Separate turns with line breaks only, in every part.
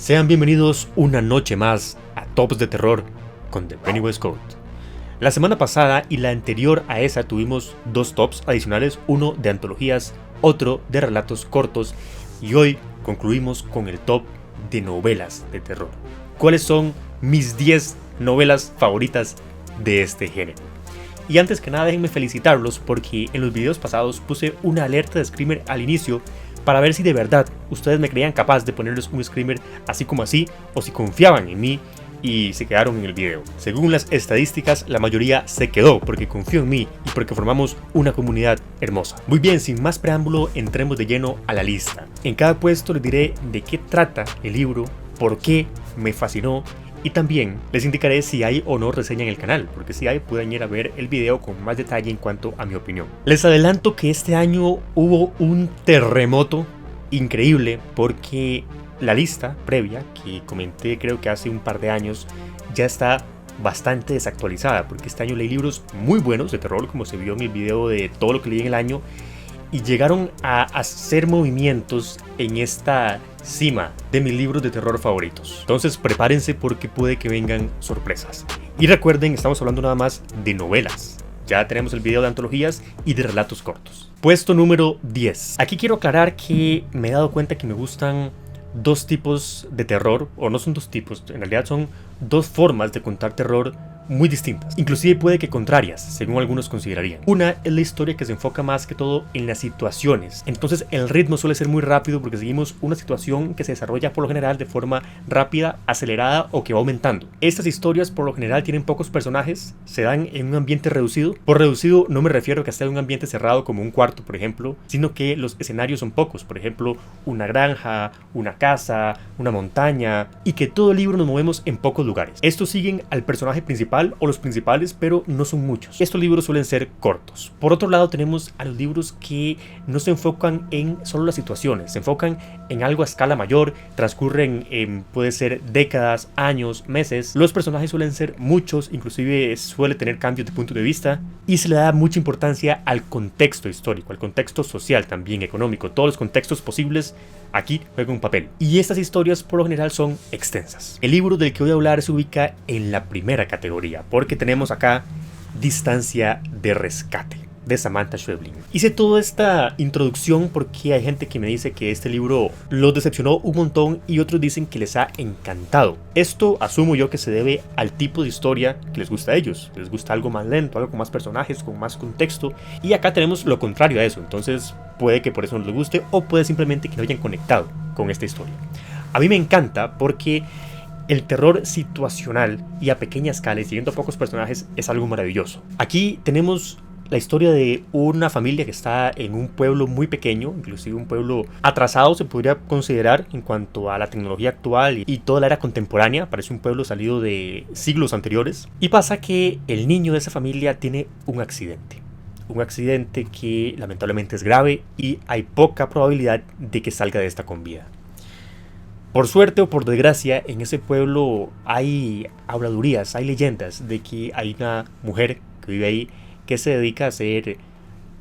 Sean bienvenidos una noche más a Tops de Terror con The Pennywise Code. La semana pasada y la anterior a esa tuvimos dos tops adicionales, uno de antologías, otro de relatos cortos, y hoy concluimos con el top de novelas de terror. ¿Cuáles son mis 10 novelas favoritas de este género? Y antes que nada déjenme felicitarlos porque en los videos pasados puse una alerta de screamer al inicio para ver si de verdad ustedes me creían capaz de ponerles un screamer así como así, o si confiaban en mí y se quedaron en el video. Según las estadísticas, la mayoría se quedó porque confió en mí y porque formamos una comunidad hermosa. Muy bien, sin más preámbulo, entremos de lleno a la lista. En cada puesto les diré de qué trata el libro, por qué me fascinó, y también les indicaré si hay o no reseña en el canal, porque si hay pueden ir a ver el video con más detalle en cuanto a mi opinión. Les adelanto que este año hubo un terremoto increíble porque la lista previa que comenté creo que hace un par de años ya está bastante desactualizada, porque este año leí libros muy buenos de terror, como se vio en el video de todo lo que leí en el año, y llegaron a hacer movimientos en esta cima de mis libros de terror favoritos. Entonces prepárense porque puede que vengan sorpresas. Y recuerden, estamos hablando nada más de novelas. Ya tenemos el video de antologías y de relatos cortos. Puesto número 10. Aquí quiero aclarar que me he dado cuenta que me gustan dos tipos de terror, o no son dos tipos, en realidad son dos formas de contar terror muy distintas, inclusive puede que contrarias, según algunos considerarían. Una es la historia que se enfoca más que todo en las situaciones, entonces el ritmo suele ser muy rápido porque seguimos una situación que se desarrolla por lo general de forma rápida, acelerada o que va aumentando. Estas historias por lo general tienen pocos personajes, se dan en un ambiente reducido. Por reducido no me refiero a que sea un ambiente cerrado como un cuarto, por ejemplo, sino que los escenarios son pocos, por ejemplo, una granja, una casa, una montaña, y que todo el libro nos movemos en pocos lugares. Estos siguen al personaje principal o los principales, pero no son muchos. Estos libros suelen ser cortos. Por otro lado tenemos a los libros que no se enfocan en solo las situaciones, se enfocan en algo a escala mayor, transcurren en, puede ser décadas, años, meses. Los personajes suelen ser muchos, inclusive suele tener cambios de punto de vista, y se le da mucha importancia al contexto histórico, al contexto social, también económico. Todos los contextos posibles aquí juegan un papel. Y estas historias por lo general son extensas. El libro del que voy a hablar se ubica en la primera categoría, porque tenemos acá Distancia de Rescate, de Samantha Schweblin. Hice toda esta introducción porque hay gente que me dice que este libro los decepcionó un montón y otros dicen que les ha encantado. Esto asumo yo que se debe al tipo de historia que les gusta a ellos. Les gusta algo más lento, algo con más personajes, con más contexto, y acá tenemos lo contrario a eso. Entonces puede que por eso no les guste, o puede simplemente que no hayan conectado con esta historia. A mí me encanta porque el terror situacional y a pequeña escala y siguiendo a pocos personajes es algo maravilloso. Aquí tenemos la historia de una familia que está en un pueblo muy pequeño, inclusive un pueblo atrasado se podría considerar en cuanto a la tecnología actual y toda la era contemporánea. Parece un pueblo salido de siglos anteriores. Y pasa que el niño de esa familia tiene un accidente que lamentablemente es grave y hay poca probabilidad de que salga de esta con vida. Por suerte o por desgracia, en ese pueblo hay habladurías, hay leyendas de que hay una mujer que vive ahí que se dedica a hacer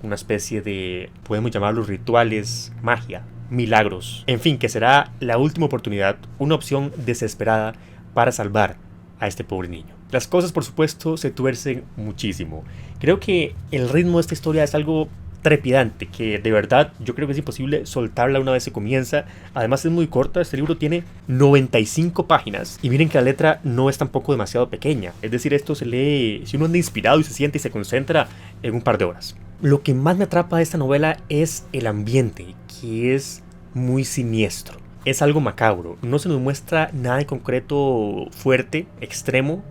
una especie de, podemos llamarlos rituales, magia, milagros, en fin, que será la última oportunidad, una opción desesperada para salvar a este pobre niño. Las cosas, por supuesto, se tuercen muchísimo. Creo que el ritmo de esta historia es algo trepidante, que de verdad yo creo que es imposible soltarla una vez se comienza. Además es muy corta, este libro tiene 95 páginas y miren que la letra no es tampoco demasiado pequeña, es decir, esto se lee si uno anda inspirado y se siente y se concentra en un par de horas. Lo que más me atrapa de esta novela es el ambiente, que es muy siniestro, es algo macabro, no se nos muestra nada en concreto fuerte, extremo,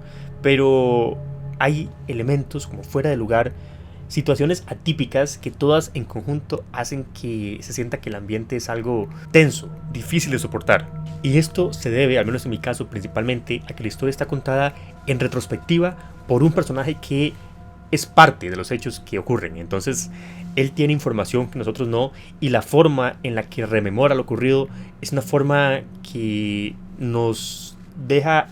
pero hay elementos como fuera de lugar, situaciones atípicas que todas en conjunto hacen que se sienta que el ambiente es algo tenso, difícil de soportar. Y esto se debe, al menos en mi caso principalmente, a que la historia está contada en retrospectiva por un personaje que es parte de los hechos que ocurren. Entonces él tiene información que nosotros no, y la forma en la que rememora lo ocurrido es una forma que nos deja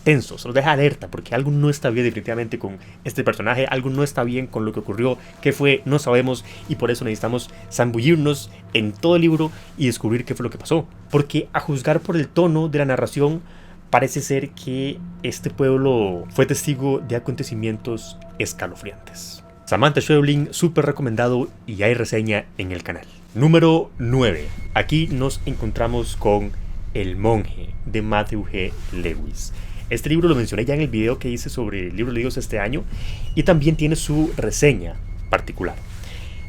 tensos, los deja alerta, porque algo no está bien definitivamente con este personaje, algo no está bien con lo que ocurrió, qué fue, no sabemos, y por eso necesitamos zambullirnos en todo el libro y descubrir qué fue lo que pasó. Porque a juzgar por el tono de la narración, parece ser que este pueblo fue testigo de acontecimientos escalofriantes. Samantha Schweblin, súper recomendado, y hay reseña en el canal. Número 9. Aquí nos encontramos con El monje, de Matthew G. Lewis. Este libro lo mencioné ya en el video que hice sobre libros leídos este año, y también tiene su reseña particular.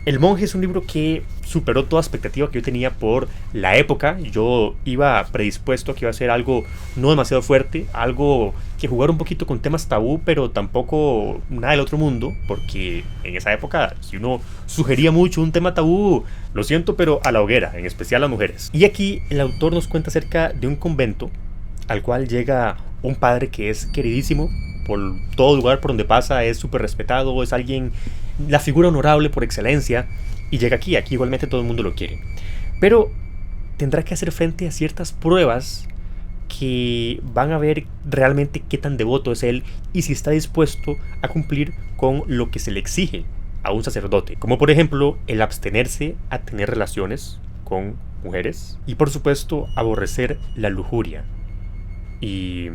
El monje es un libro que superó toda expectativa que yo tenía por la época. Yo iba predispuesto a que iba a ser algo no demasiado fuerte, algo que jugara un poquito con temas tabú, pero tampoco nada del otro mundo, porque en esa época, si uno sugería mucho un tema tabú, lo siento, pero a la hoguera, en especial a las mujeres. Y aquí el autor nos cuenta acerca de un convento al cual llega un padre que es queridísimo por todo lugar por donde pasa, es súper respetado, es alguien, la figura honorable por excelencia, y llega aquí igualmente todo el mundo lo quiere. Pero tendrá que hacer frente a ciertas pruebas que van a ver realmente qué tan devoto es él y si está dispuesto a cumplir con lo que se le exige a un sacerdote, como por ejemplo el abstenerse a tener relaciones con mujeres y por supuesto aborrecer la lujuria. Y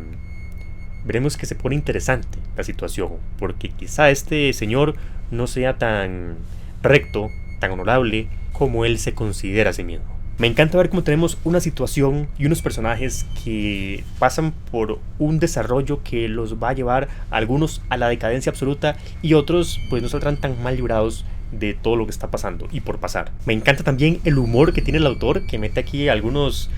veremos que se pone interesante la situación, porque quizá este señor no sea tan recto, tan honorable como él se considera a sí mismo. Me encanta ver cómo tenemos una situación y unos personajes que pasan por un desarrollo que los va a llevar a algunos a la decadencia absoluta y otros pues no saldrán tan mal librados de todo lo que está pasando y por pasar. Me encanta también el humor que tiene el autor, que mete aquí algunas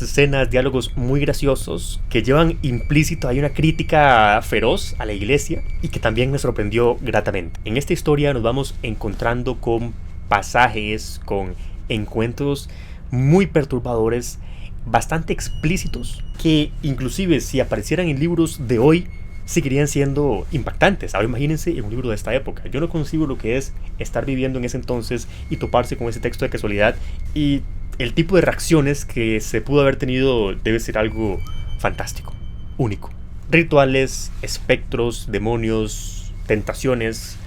escenas, diálogos muy graciosos que llevan implícito hay una crítica feroz a la iglesia y que también me sorprendió gratamente. En esta historia nos vamos encontrando con pasajes, con encuentros muy perturbadores, bastante explícitos, que inclusive si aparecieran en libros de hoy seguirían siendo impactantes. Ahora imagínense en un libro de esta época. Yo no concibo lo que es estar viviendo en ese entonces y toparse con ese texto de casualidad, y el tipo de reacciones que se pudo haber tenido debe ser algo fantástico, único. Rituales, espectros, demonios, tentaciones,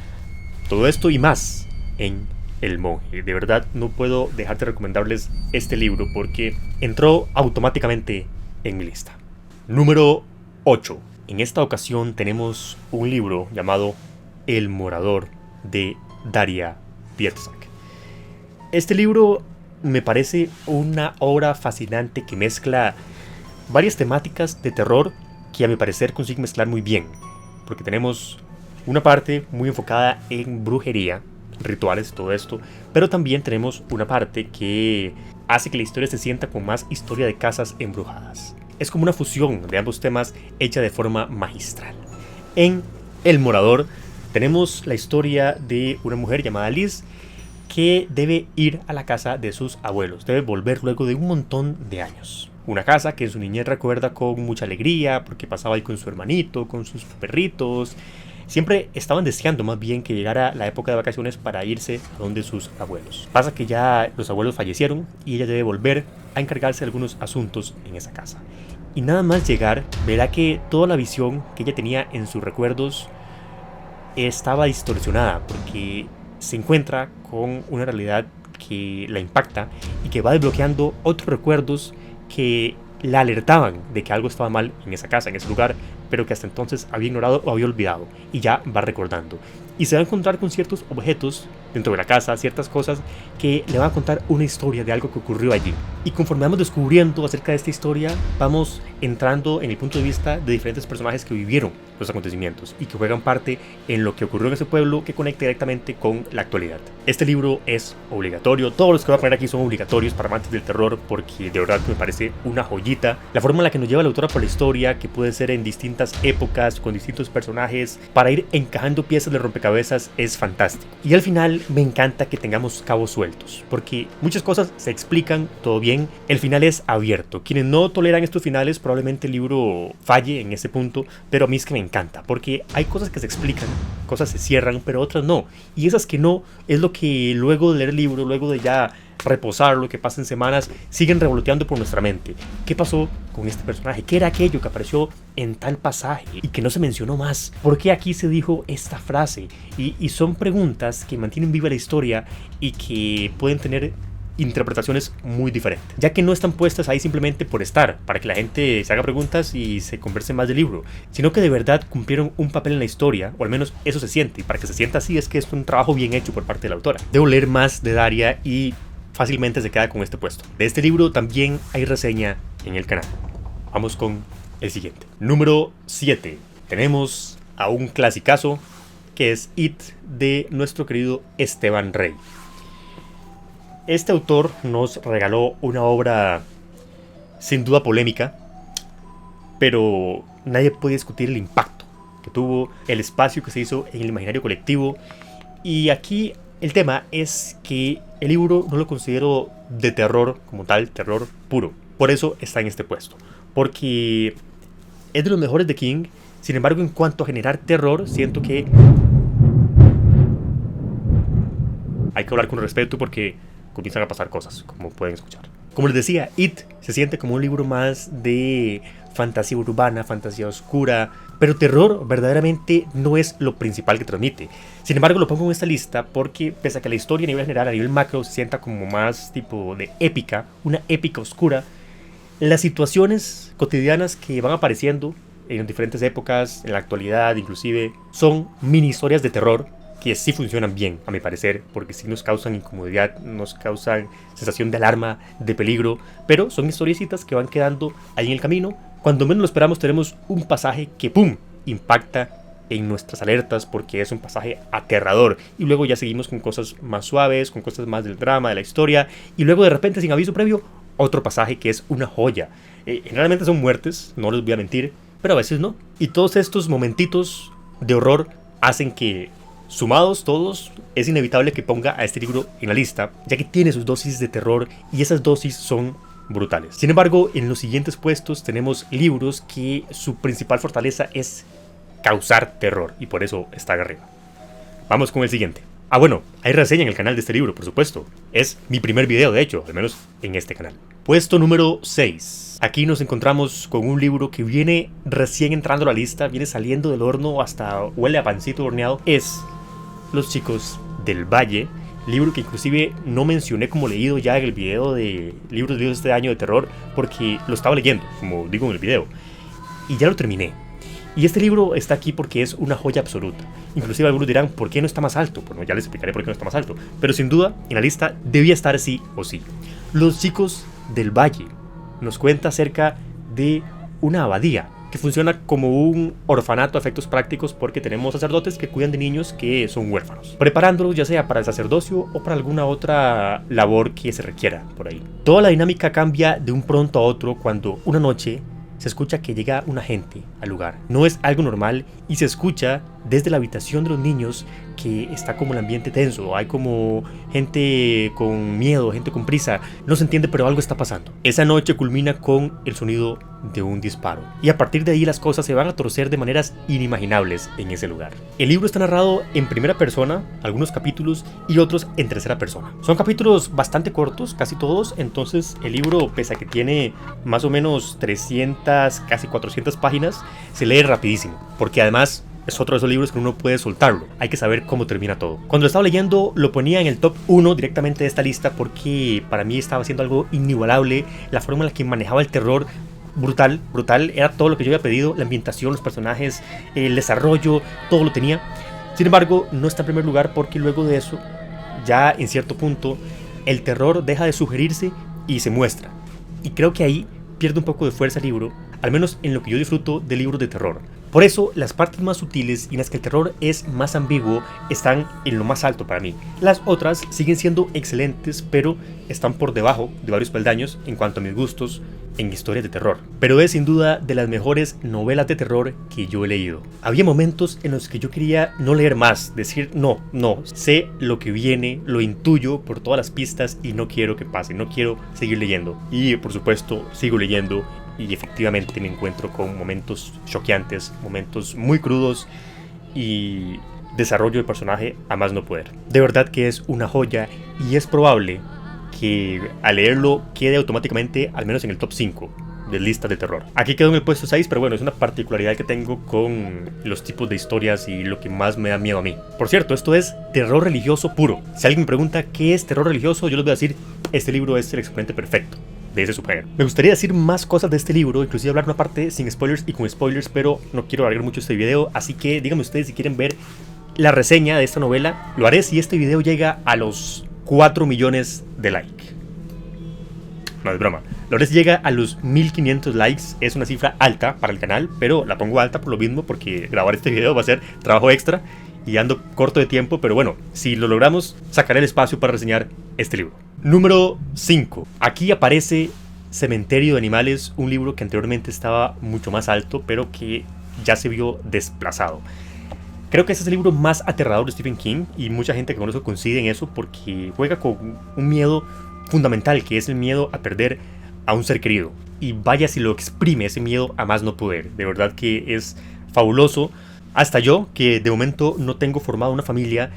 todo esto y más en El monje. De verdad no puedo dejar de recomendarles este libro porque entró automáticamente en mi lista. Número 8. En esta ocasión tenemos un libro llamado El morador, de Daria Bierzak. Este libro me parece una obra fascinante que mezcla varias temáticas de terror que a mi parecer consigue mezclar muy bien, porque tenemos una parte muy enfocada en brujería, rituales, todo esto, pero también tenemos una parte que hace que la historia se sienta con más historia de casas embrujadas. Es como una fusión de ambos temas hecha de forma magistral. En El morador tenemos la historia de una mujer llamada Liz que debe ir a la casa de sus abuelos, debe volver luego de un montón de años. Una casa que en su niñez recuerda con mucha alegría porque pasaba ahí con su hermanito, con sus perritos. Siempre estaban deseando más bien que llegara la época de vacaciones para irse a donde sus abuelos. Pasa que ya los abuelos fallecieron y ella debe volver a encargarse de algunos asuntos en esa casa. Y nada más llegar, verá que toda la visión que ella tenía en sus recuerdos estaba distorsionada porque se encuentra con una realidad que la impacta y que va desbloqueando otros recuerdos que la alertaban de que algo estaba mal en esa casa, en ese lugar, pero que hasta entonces había ignorado o había olvidado, y ya va recordando. Y se va a encontrar con ciertos objetos dentro de la casa, ciertas cosas que le van a contar una historia de algo que ocurrió allí. Y conforme vamos descubriendo acerca de esta historia, vamos entrando en el punto de vista de diferentes personajes que vivieron los acontecimientos y que juegan parte en lo que ocurrió en ese pueblo, que conecta directamente con la actualidad. Este libro es obligatorio, todos los que voy a poner aquí son obligatorios para amantes del terror, porque de verdad me parece una joyita. La forma en la que nos lleva la autora por la historia, que puede ser en distintas épocas, con distintos personajes, para ir encajando piezas de rompecabezas, es fantástico. Y al final me encanta que tengamos cabos sueltos, porque muchas cosas se explican, todo bien, el final es abierto. Quienes no toleran estos finales, probablemente el libro falle en ese punto, pero a mí es que me encanta, porque hay cosas que se explican, cosas se cierran, pero otras no. Y esas que no, es lo que luego de leer el libro, luego de ya reposarlo, que pasen semanas, siguen revoloteando por nuestra mente. ¿Qué pasó con este personaje? ¿Qué era aquello que apareció en tal pasaje y que no se mencionó más? ¿Por qué aquí se dijo esta frase? Y son preguntas que mantienen viva la historia y que pueden tener interpretaciones muy diferentes, ya que no están puestas ahí simplemente por estar, para que la gente se haga preguntas y se converse más del libro, sino que de verdad cumplieron un papel en la historia, o al menos eso se siente, y para que se sienta así es que es un trabajo bien hecho por parte de la autora. Debo leer más de Daria y fácilmente se queda con este puesto. De este libro también hay reseña en el canal. Vamos con el siguiente. Número 7. Tenemos a un clasicazo que es It, de nuestro querido Esteban Rey. Este autor nos regaló una obra sin duda polémica, pero nadie puede discutir el impacto que tuvo, el espacio que se hizo en el imaginario colectivo. Y aquí el tema es que el libro no lo considero de terror como tal, terror puro. Por eso está en este puesto, porque es de los mejores de King. Sin embargo, en cuanto a generar terror, siento que hay que hablar con respeto porque comienzan a pasar cosas, como pueden escuchar. Como les decía, It se siente como un libro más de fantasía urbana, fantasía oscura, pero terror verdaderamente no es lo principal que transmite. Sin embargo, lo pongo en esta lista porque, pese a que la historia a nivel general, a nivel macro, se sienta como más tipo de épica, una épica oscura, las situaciones cotidianas que van apareciendo en diferentes épocas, en la actualidad inclusive, son mini historias de terror que sí funcionan bien, a mi parecer, porque sí nos causan incomodidad, nos causan sensación de alarma, de peligro, pero son historiecitas que van quedando ahí en el camino. Cuando menos lo esperamos tenemos un pasaje que ¡pum!, impacta en nuestras alertas porque es un pasaje aterrador, y luego ya seguimos con cosas más suaves, con cosas más del drama, de la historia, y luego de repente, sin aviso previo, otro pasaje que es una joya. Generalmente son muertes, no les voy a mentir, pero a veces no, y todos estos momentitos de horror hacen que, sumados todos, es inevitable que ponga a este libro en la lista, ya que tiene sus dosis de terror y esas dosis son brutales. Sin embargo, en los siguientes puestos tenemos libros que su principal fortaleza es causar terror y por eso está arriba. Vamos con el siguiente. Ah, bueno, hay reseña en el canal de este libro, por supuesto. Es mi primer video, de hecho, al menos en este canal. Puesto número 6. Aquí nos encontramos con un libro que viene recién entrando a la lista, viene saliendo del horno, hasta huele a pancito horneado. Es Los chicos del Valle, libro que inclusive no mencioné como leído ya en el video de libros de este año de terror, porque lo estaba leyendo, como digo en el video, y ya lo terminé. Y este libro está aquí porque es una joya absoluta. Inclusive algunos dirán, ¿por qué no está más alto? Bueno, ya les explicaré por qué no está más alto, pero sin duda en la lista debía estar sí o sí. Los chicos del Valle nos cuenta acerca de una abadía que funciona como un orfanato a efectos prácticos, porque tenemos sacerdotes que cuidan de niños que son huérfanos, preparándolos ya sea para el sacerdocio o para alguna otra labor que se requiera por ahí. Toda la dinámica cambia de un pronto a otro cuando una noche se escucha que llega una gente al lugar. No es algo normal y se escucha desde la habitación de los niños que está como el ambiente tenso, hay como gente con miedo, gente con prisa, no se entiende pero algo está pasando. Esa noche culmina con el sonido de un disparo y a partir de ahí las cosas se van a torcer de maneras inimaginables en ese lugar. El libro está narrado en primera persona, algunos capítulos, y otros en tercera persona. Son capítulos bastante cortos, casi todos, entonces el libro, pese a que tiene más o menos 300, casi 400 páginas, se lee rapidísimo, porque además es otro de esos libros que uno puede soltarlo. Hay que saber cómo termina todo. Cuando lo estaba leyendo, lo ponía en el top 1 directamente de esta lista porque para mí estaba haciendo algo inigualable. La forma en la que manejaba el terror, brutal, brutal. Era todo lo que yo había pedido. La ambientación, los personajes, el desarrollo, todo lo tenía. Sin embargo, no está en primer lugar porque luego de eso, ya en cierto punto, el terror deja de sugerirse y se muestra. Y creo que ahí pierde un poco de fuerza el libro, al menos en lo que yo disfruto de libros de terror. Por eso, las partes más sutiles y en las que el terror es más ambiguo están en lo más alto para mí. Las otras siguen siendo excelentes, pero están por debajo de varios peldaños en cuanto a mis gustos en historias de terror. Pero es sin duda de las mejores novelas de terror que yo he leído. Había momentos en los que yo quería no leer más, decir no, sé lo que viene, lo intuyo por todas las pistas y no quiero que pase, no quiero seguir leyendo. Y por supuesto, sigo leyendo. Y efectivamente me encuentro con momentos choqueantes, momentos muy crudos y desarrollo de personaje a más no poder. De verdad que es una joya y es probable que al leerlo quede automáticamente al menos en el top 5 de listas de terror. Aquí quedó en el puesto 6, pero bueno, es una particularidad que tengo con los tipos de historias y lo que más me da miedo a mí. Por cierto, esto es terror religioso puro. Si alguien me pregunta qué es terror religioso, yo les voy a decir, este libro es el exponente perfecto de ese subgénero. Me gustaría decir más cosas de este libro, inclusive hablar una parte sin spoilers y con spoilers, pero no quiero alargar mucho este video, así que díganme ustedes si quieren ver la reseña de esta novela. Lo haré si este video llega a los 4 millones de likes. No, es broma. Lo haré si llega a los 1500 likes. Es una cifra alta para el canal, pero la pongo alta por lo mismo, porque grabar este video va a ser trabajo extra y ando corto de tiempo, pero bueno, si lo logramos, sacaré el espacio para reseñar este libro. Número 5. Aquí aparece Cementerio de Animales, un libro que anteriormente estaba mucho más alto, pero que ya se vio desplazado. Creo que este es el libro más aterrador de Stephen King, y mucha gente que conozco coincide en eso porque juega con un miedo fundamental, que es el miedo a perder a un ser querido. Y vaya si lo exprime ese miedo a más no poder. De verdad que es fabuloso. Hasta yo, que de momento no tengo formado una familia,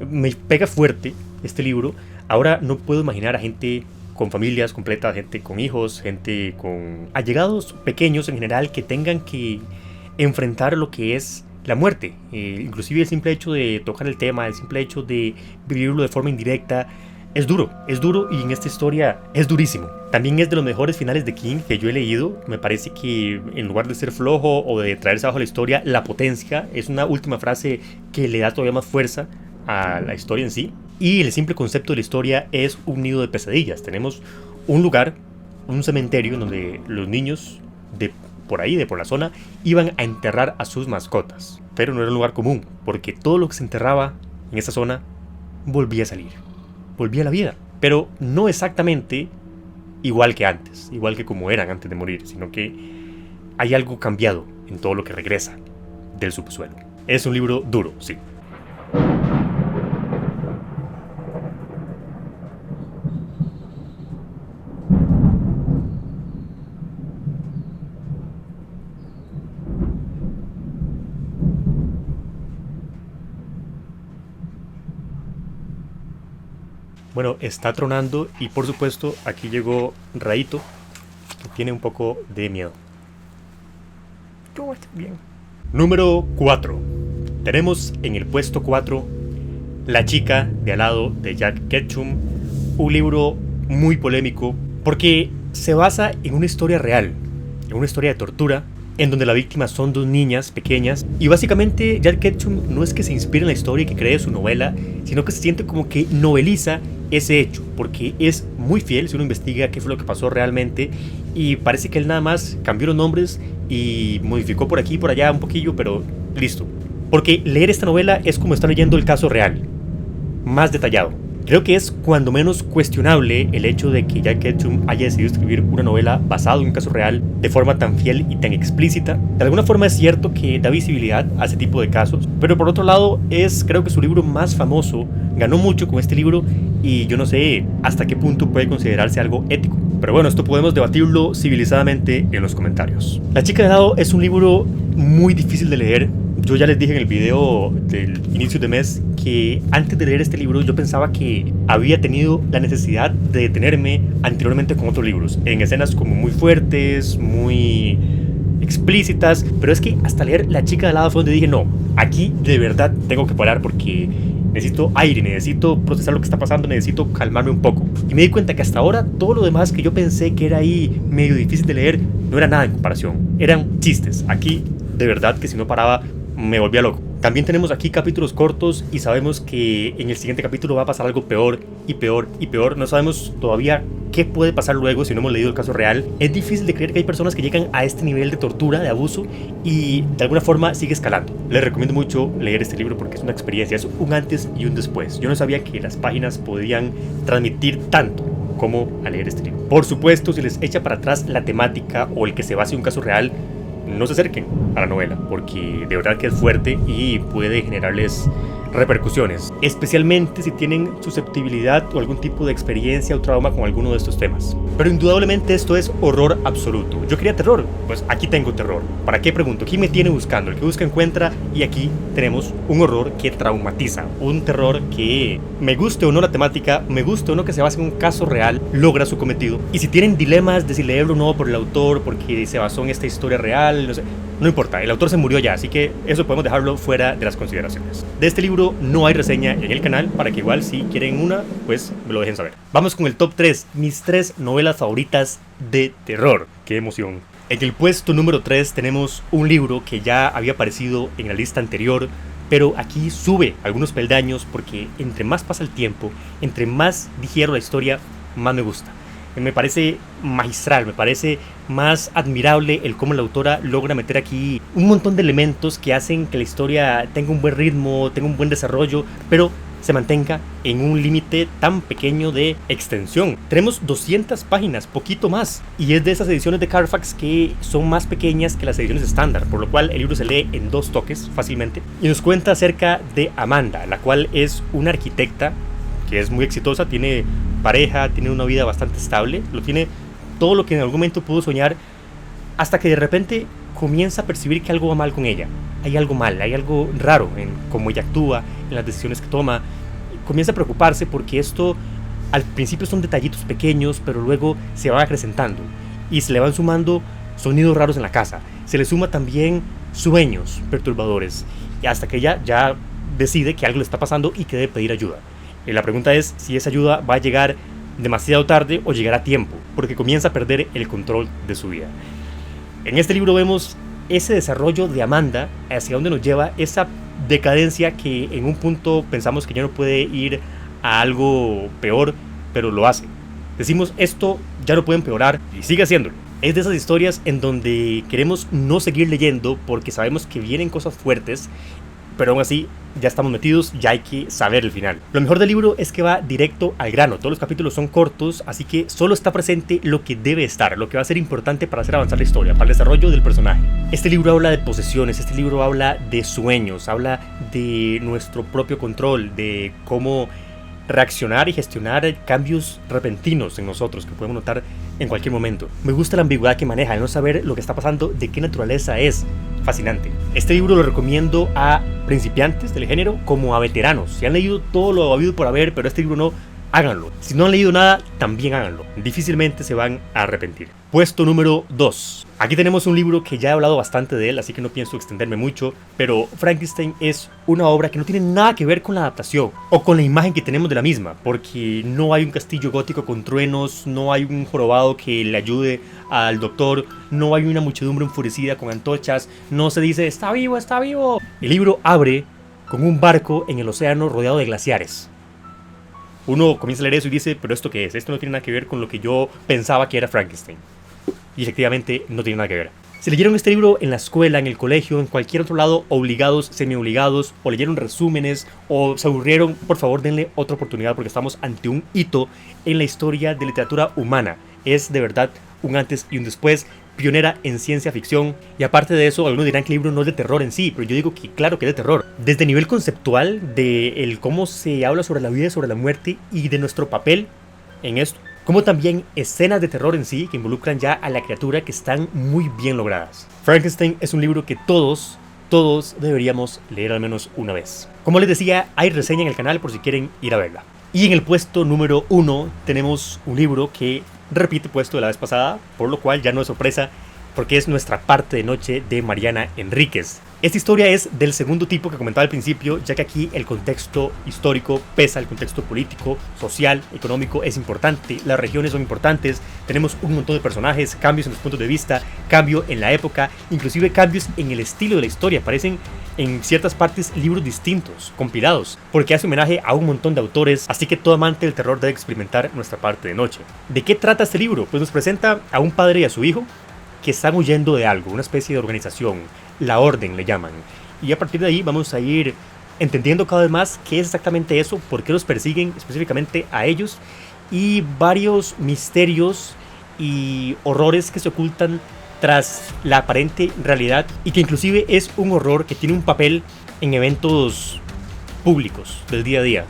me pega fuerte este libro. Ahora no puedo imaginar a gente con familias completas, gente con hijos, gente con allegados pequeños en general, que tengan que enfrentar lo que es la muerte. Inclusive el simple hecho de tocar el tema, el simple hecho de vivirlo de forma indirecta, es duro y en esta historia es durísimo. También es de los mejores finales de King que yo he leído. Me parece que en lugar de ser flojo o de traerse abajo la historia, la potencia es una última frase que le da todavía más fuerza a la historia en sí. Y el simple concepto de la historia es un nido de pesadillas. Tenemos un lugar, un cementerio en donde los niños de por la zona iban a enterrar a sus mascotas. Pero no era un lugar común, porque todo lo que se enterraba en esa zona volvía a salir. Volvía a la vida, pero no exactamente igual que antes, igual que como eran antes de morir, sino que hay algo cambiado en todo lo que regresa del subsuelo. Es un libro duro, sí. Bueno, está tronando y por supuesto aquí llegó Raito, que tiene un poco de miedo. Yo voy a estar bien. Número 4. Tenemos en el puesto 4 La chica de al lado de Jack Ketchum, un libro muy polémico porque se basa en una historia real, en una historia de tortura, en donde la víctima son dos niñas pequeñas, y básicamente Jack Ketchum no es que se inspire en la historia y que cree su novela, sino que se siente como que noveliza ese hecho, porque es muy fiel si uno investiga qué fue lo que pasó realmente, y parece que él nada más cambió los nombres y modificó por aquí y por allá un poquillo, pero listo. Porque leer esta novela es como estar leyendo el caso real, más detallado. Creo que es cuando menos cuestionable el hecho de que Jack Ketchum haya decidido escribir una novela basada en un caso real de forma tan fiel y tan explícita. De alguna forma es cierto que da visibilidad a ese tipo de casos, pero por otro lado es, creo que su libro más famoso, ganó mucho con este libro y yo no sé hasta qué punto puede considerarse algo ético. Pero bueno, esto podemos debatirlo civilizadamente en los comentarios. La chica de al lado es un libro muy difícil de leer. Yo ya les dije en el video del inicio de mes que antes de leer este libro yo pensaba que había tenido la necesidad de detenerme anteriormente con otros libros, en escenas como muy fuertes, muy explícitas, pero es que hasta leer La chica de al lado fue donde dije no, aquí de verdad tengo que parar porque necesito aire, necesito procesar lo que está pasando, necesito calmarme un poco. Y me di cuenta que hasta ahora todo lo demás que yo pensé que era ahí medio difícil de leer no era nada en comparación, eran chistes. Aquí de verdad que si no paraba me volvía loco. También tenemos aquí capítulos cortos y sabemos que en el siguiente capítulo va a pasar algo peor y peor y peor. No sabemos todavía qué puede pasar luego si no hemos leído el caso real. Es difícil de creer que hay personas que llegan a este nivel de tortura, de abuso, y de alguna forma sigue escalando. Les recomiendo mucho leer este libro porque es una experiencia, es un antes y un después. Yo no sabía que las páginas podían transmitir tanto como al leer este libro. Por supuesto, si les echa para atrás la temática o el que se base en un caso real, no se acerquen a la novela porque de verdad que es fuerte y puede generarles repercusiones, especialmente si tienen susceptibilidad o algún tipo de experiencia o trauma con alguno de estos temas. Pero indudablemente esto es horror absoluto. Yo quería terror, pues aquí tengo terror. ¿Para qué pregunto? ¿Quién me tiene buscando? El que busca encuentra, y aquí tenemos un horror que traumatiza, un terror que, me guste o no la temática, me guste o no que se base en un caso real, logra su cometido. Y si tienen dilemas de si leerlo o no por el autor, porque se basó en esta historia real, no sé, no importa, el autor se murió ya, así que eso podemos dejarlo fuera de las consideraciones. De este libro no hay reseña en el canal, para que igual si quieren una, pues me lo dejen saber. Vamos con el top 3, mis 3 novelas favoritas de terror. ¡Qué emoción! En el puesto número 3 tenemos un libro que ya había aparecido en la lista anterior, pero aquí sube algunos peldaños porque entre más pasa el tiempo, entre más digiero la historia, más me gusta. Me parece magistral, me parece más admirable el cómo la autora logra meter aquí un montón de elementos que hacen que la historia tenga un buen ritmo, tenga un buen desarrollo, pero se mantenga en un límite tan pequeño de extensión. Tenemos 200 páginas, poquito más, y es de esas ediciones de Carfax que son más pequeñas que las ediciones estándar, por lo cual el libro se lee en 2 toques fácilmente, y nos cuenta acerca de Amanda, la cual es una arquitecta que es muy exitosa, tiene pareja, tiene una vida bastante estable, lo tiene todo lo que en algún momento pudo soñar, hasta que de repente comienza a percibir que algo va mal con ella. Hay algo mal, hay algo raro en cómo ella actúa, en las decisiones que toma. Comienza a preocuparse porque esto al principio son detallitos pequeños, pero luego se van acrecentando y se le van sumando sonidos raros en la casa. Se le suma también sueños perturbadores, y hasta que ella ya decide que algo le está pasando y que debe pedir ayuda. Y la pregunta es si esa ayuda va a llegar demasiado tarde o llegará a tiempo, porque comienza a perder el control de su vida. En este libro vemos ese desarrollo de Amanda, hacia dónde nos lleva esa decadencia que en un punto pensamos que ya no puede ir a algo peor, pero lo hace. Decimos, esto ya no puede empeorar, y sigue haciéndolo. Es de esas historias en donde queremos no seguir leyendo porque sabemos que vienen cosas fuertes, pero aún así ya estamos metidos, ya hay que saber el final. Lo mejor del libro es que va directo al grano, todos los capítulos son cortos, así que solo está presente lo que debe estar, lo que va a ser importante para hacer avanzar la historia, para el desarrollo del personaje. Este libro habla de posesiones, este libro habla de sueños, habla de nuestro propio control, de cómo reaccionar y gestionar cambios repentinos en nosotros que podemos notar en cualquier momento. Me gusta la ambigüedad que maneja, el no saber lo que está pasando, de qué naturaleza es. Fascinante. Este libro lo recomiendo a principiantes del género como a veteranos. Si han leído todo lo habido por haber, pero este libro no, háganlo. Si no han leído nada, también háganlo. Difícilmente se van a arrepentir. Puesto número 2. Aquí tenemos un libro que ya he hablado bastante de él, así que no pienso extenderme mucho, pero Frankenstein es una obra que no tiene nada que ver con la adaptación o con la imagen que tenemos de la misma, porque no hay un castillo gótico con truenos, no hay un jorobado que le ayude al doctor, no hay una muchedumbre enfurecida con antorchas, no se dice ¡está vivo, está vivo! El libro abre con un barco en el océano rodeado de glaciares. Uno comienza a leer eso y dice, ¿pero esto qué es? Esto no tiene nada que ver con lo que yo pensaba que era Frankenstein. Y efectivamente no tiene nada que ver. Si leyeron este libro en la escuela, en el colegio, en cualquier otro lado, obligados, semi-obligados, o leyeron resúmenes, o se aburrieron, por favor denle otra oportunidad porque estamos ante un hito en la historia de literatura humana. Es de verdad un antes y un después, pionera en ciencia ficción. Y aparte de eso, algunos dirán que el libro no es de terror en sí, pero yo digo que claro que es de terror. Desde el nivel conceptual, de el cómo se habla sobre la vida y sobre la muerte, y de nuestro papel en esto, como también escenas de terror en sí que involucran ya a la criatura, que están muy bien logradas. Frankenstein es un libro que todos deberíamos leer al menos una vez. Como les decía, hay reseña en el canal por si quieren ir a verla. Y en el puesto número 1 tenemos un libro que repite puesto de la vez pasada, por lo cual ya no es sorpresa, porque es Nuestra parte de noche de Mariana Enríquez. Esta historia es del segundo tipo que comentaba al principio, ya que aquí el contexto histórico pesa, el contexto político, social, económico es importante, las regiones son importantes, tenemos un montón de personajes, cambios en los puntos de vista, cambio en la época, inclusive cambios en el estilo de la historia. Parecen en ciertas partes libros distintos, compilados, porque hace homenaje a un montón de autores, así que todo amante del terror debe experimentar Nuestra parte de noche. ¿De qué trata este libro? Pues nos presenta a un padre y a su hijo que están huyendo de algo, una especie de organización, la orden le llaman, y a partir de ahí vamos a ir entendiendo cada vez más qué es exactamente eso, por qué los persiguen específicamente a ellos, y varios misterios y horrores que se ocultan tras la aparente realidad, y que inclusive es un horror que tiene un papel en eventos públicos del día a día,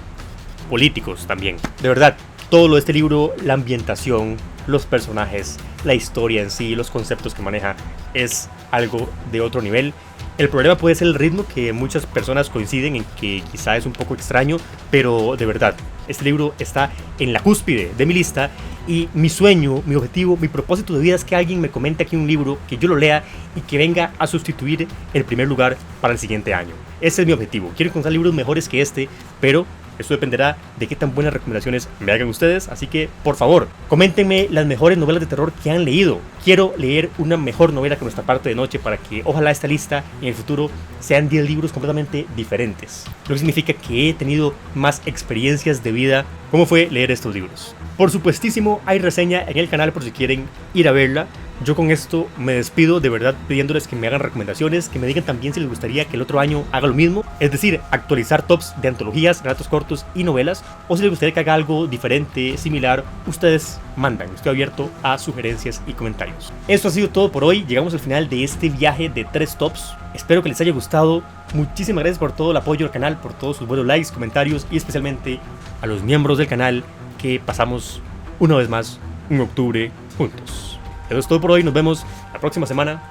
políticos también. De verdad, todo lo de este libro, la ambientación, los personajes, la historia en sí, los conceptos que maneja, es algo de otro nivel. El problema puede ser el ritmo, que muchas personas coinciden en que quizá es un poco extraño, pero de verdad, este libro está en la cúspide de mi lista y mi sueño, mi objetivo, mi propósito de vida es que alguien me comente aquí un libro, que yo lo lea y que venga a sustituir el primer lugar para el siguiente año. Ese es mi objetivo. Quiero encontrar libros mejores que este, pero esto dependerá de qué tan buenas recomendaciones me hagan ustedes, así que por favor, coméntenme las mejores novelas de terror que han leído. Quiero leer una mejor novela que Nuestra parte de noche para que ojalá esta lista en el futuro sean 10 libros completamente diferentes. Lo que significa que he tenido más experiencias de vida. ¿Cómo fue leer estos libros? Por supuestísimo, hay reseña en el canal por si quieren ir a verla. Yo con esto me despido, de verdad pidiéndoles que me hagan recomendaciones, que me digan también si les gustaría que el otro año haga lo mismo, es decir, actualizar tops de antologías, relatos cortos y novelas, o si les gustaría que haga algo diferente, similar, ustedes mandan, estoy abierto a sugerencias y comentarios. Esto ha sido todo por hoy, llegamos al final de este viaje de 3 tops, espero que les haya gustado, muchísimas gracias por todo el apoyo al canal, por todos sus buenos likes, comentarios y especialmente a los miembros del canal que pasamos una vez más un octubre juntos. Eso es todo por hoy, nos vemos la próxima semana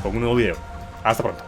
con un nuevo video. Hasta pronto.